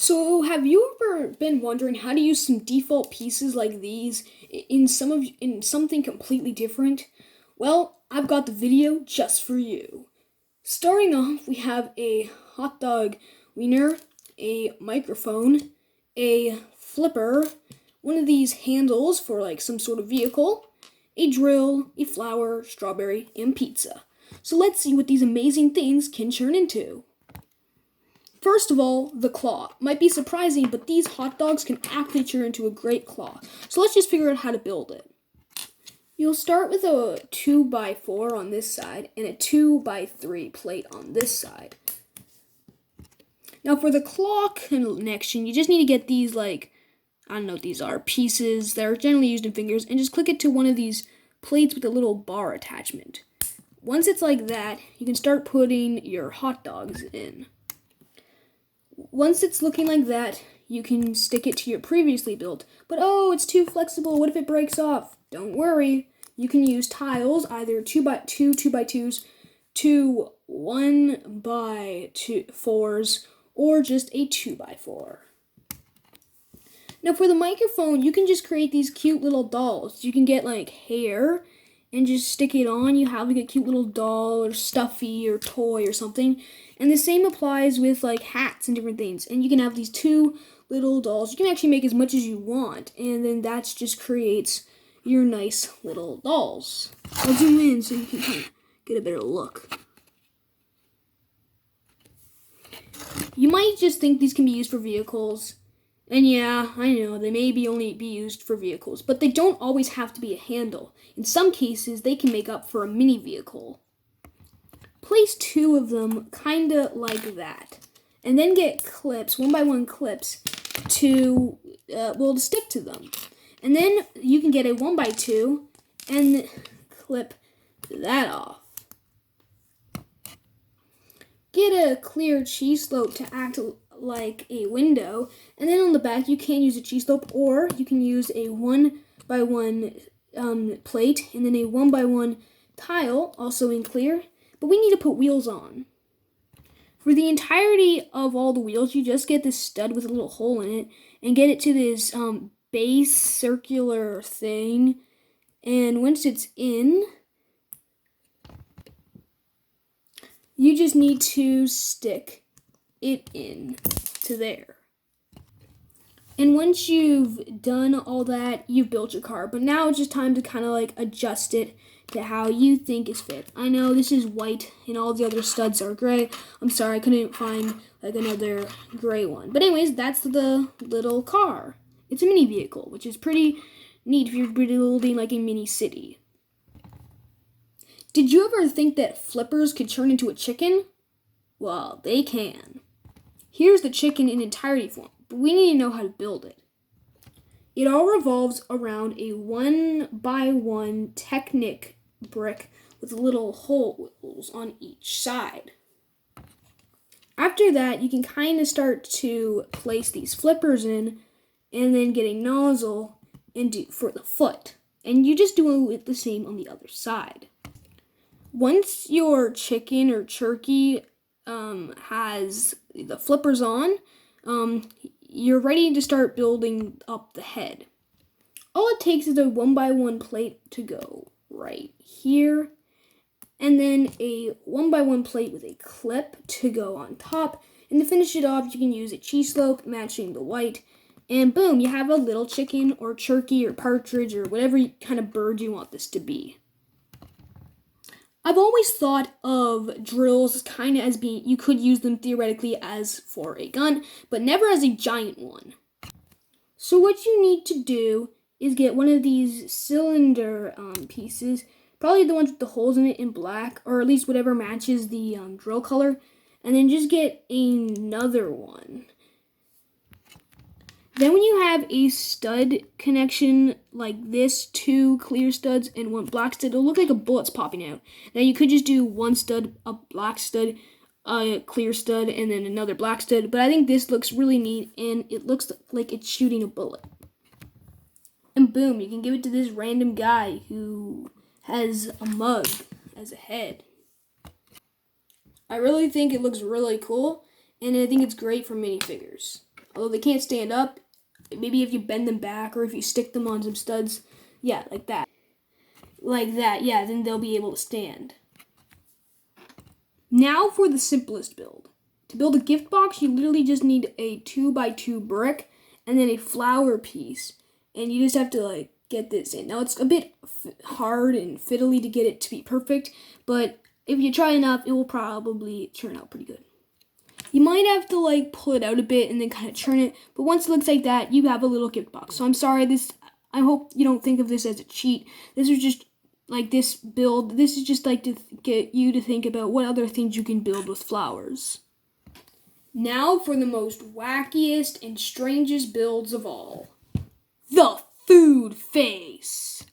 So, have you ever been wondering how to use some default pieces like these in something completely different? Well, I've got the video just for you. Starting off, we have a hot dog wiener, a microphone, a flipper, one of these handles for like some sort of vehicle, a drill, a flower, strawberry, and pizza. So let's see what these amazing things can turn into. First of all, the claw. Might be surprising, but these hot dogs can actually turn into a great claw. So let's just figure out how to build it. You'll start with a 2x4 on this side and a 2x3 plate on this side. Now for the claw connection, you just need to get these I don't know what these are, pieces that are generally used in fingers, and just click it to one of these plates with a little bar attachment. Once it's like that, you can start putting your hot dogs in. Once it's looking like that, you can stick it to your previously built. But oh, it's too flexible. What if it breaks off? Don't worry. You can use tiles, either 2x2, 2x2s, 2 1x4s, or just a 2x4. Now for the microphone, you can just create these cute little dolls. You can get like hair and just stick it on. You have like a cute little doll or stuffy or toy or something. And the same applies with like hats and different things. And you can have these two little dolls. You can actually make as much as you want. And then that just creates your nice little dolls. I'll zoom in so you can kind of get a better look. You might just think these can be used for vehicles. And yeah, I know, they may only be used for vehicles, but they don't always have to be a handle. In some cases, they can make up for a mini vehicle. Place 2 of them kinda like that. And then get clips, 1x1 clips, to stick to them. And then you can get a 1x2 and clip that off. Get a clear cheese slope to act like a window, and then on the back you can use a cheese slope, or you can use a 1x1 plate and then a 1x1 tile, also in clear, but we need to put wheels on. For the entirety of all the wheels, you just get this stud with a little hole in it and get it to this base circular thing, and once it's in, you just need to stick it in to there. And once you've done all that, you've built your car. But now it's just time to kind of adjust it to how you think is fit. I know this is white and all the other studs are gray. I'm sorry, I couldn't find another gray one. But anyways, that's the little car. It's a mini vehicle, which is pretty neat if you're building a mini city. Did you ever think that flippers could turn into a chicken? Well, they can. Here's the chicken in entirety form, but we need to know how to build it. It all revolves around a 1x1 Technic brick with little holes on each side. After that, you can kind of start to place these flippers in and then get a nozzle and do for the foot. And you just do it the same on the other side. Once your chicken or turkey has the flippers on, you're ready to start building up the head. All it takes is a 1x1 plate to go right here, and then a 1x1 plate with a clip to go on top. And to finish it off, you can use a cheese slope matching the white, and boom, you have a little chicken or turkey or partridge or whatever kind of bird you want this to be. I've always thought of drills kind of as being, you could use them theoretically as for a gun, but never as a giant one. So what you need to do is get one of these cylinder pieces, probably the ones with the holes in it in black, or at least whatever matches the drill color, and then just get another one. Then when you have a stud connection like this, 2 clear studs and 1 black stud, it'll look like a bullet's popping out. Now you could just do 1 stud, a black stud, a clear stud, and then another black stud, but I think this looks really neat and it looks like it's shooting a bullet. And boom, you can give it to this random guy who has a mug as a head. I really think it looks really cool, and I think it's great for minifigures. Although they can't stand up, maybe if you bend them back or if you stick them on some studs, yeah, like that. Like that, yeah, then they'll be able to stand. Now for the simplest build. To build a gift box, you literally just need a 2x2 brick and then a flower piece. And you just have to like get this in. Now it's a bit hard and fiddly to get it to be perfect, but if you try enough, it will probably turn out pretty good. You might have to like pull it out a bit and then kind of turn it, but once it looks like that, you have a little gift box. So I'm sorry, I hope you don't think of this as a cheat. This is just like this build. This is just like to get you to think about what other things you can build with flowers. Now for the most wackiest and strangest builds of all. The food face.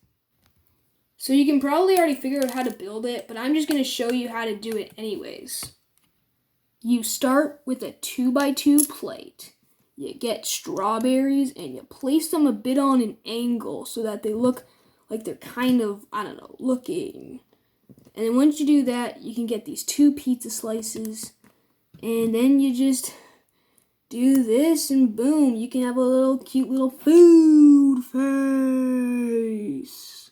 So you can probably already figure out how to build it, but I'm just going to show you how to do it anyways. You start with a 2x2 plate. You get strawberries and you place them a bit on an angle so that they look like they're kind of, looking. And then once you do that, you can get these 2 pizza slices. And then you just do this and boom, you can have a little cute little food face.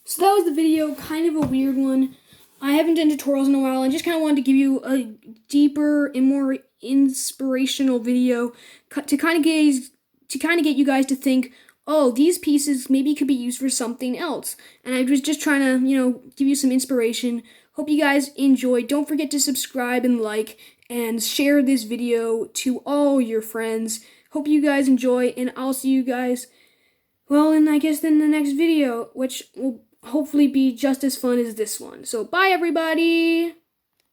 So that was the video, kind of a weird one. I haven't done tutorials in a while and just kind of wanted to give you a deeper and more inspirational video to kind of get you guys to think, oh, these pieces maybe could be used for something else. And I was just trying to, give you some inspiration. Hope you guys enjoyed. Don't forget to subscribe and like and share this video to all your friends. Hope you guys enjoy, and I'll see you guys, well, in the next video, which will hopefully be just as fun as this one. So bye, everybody!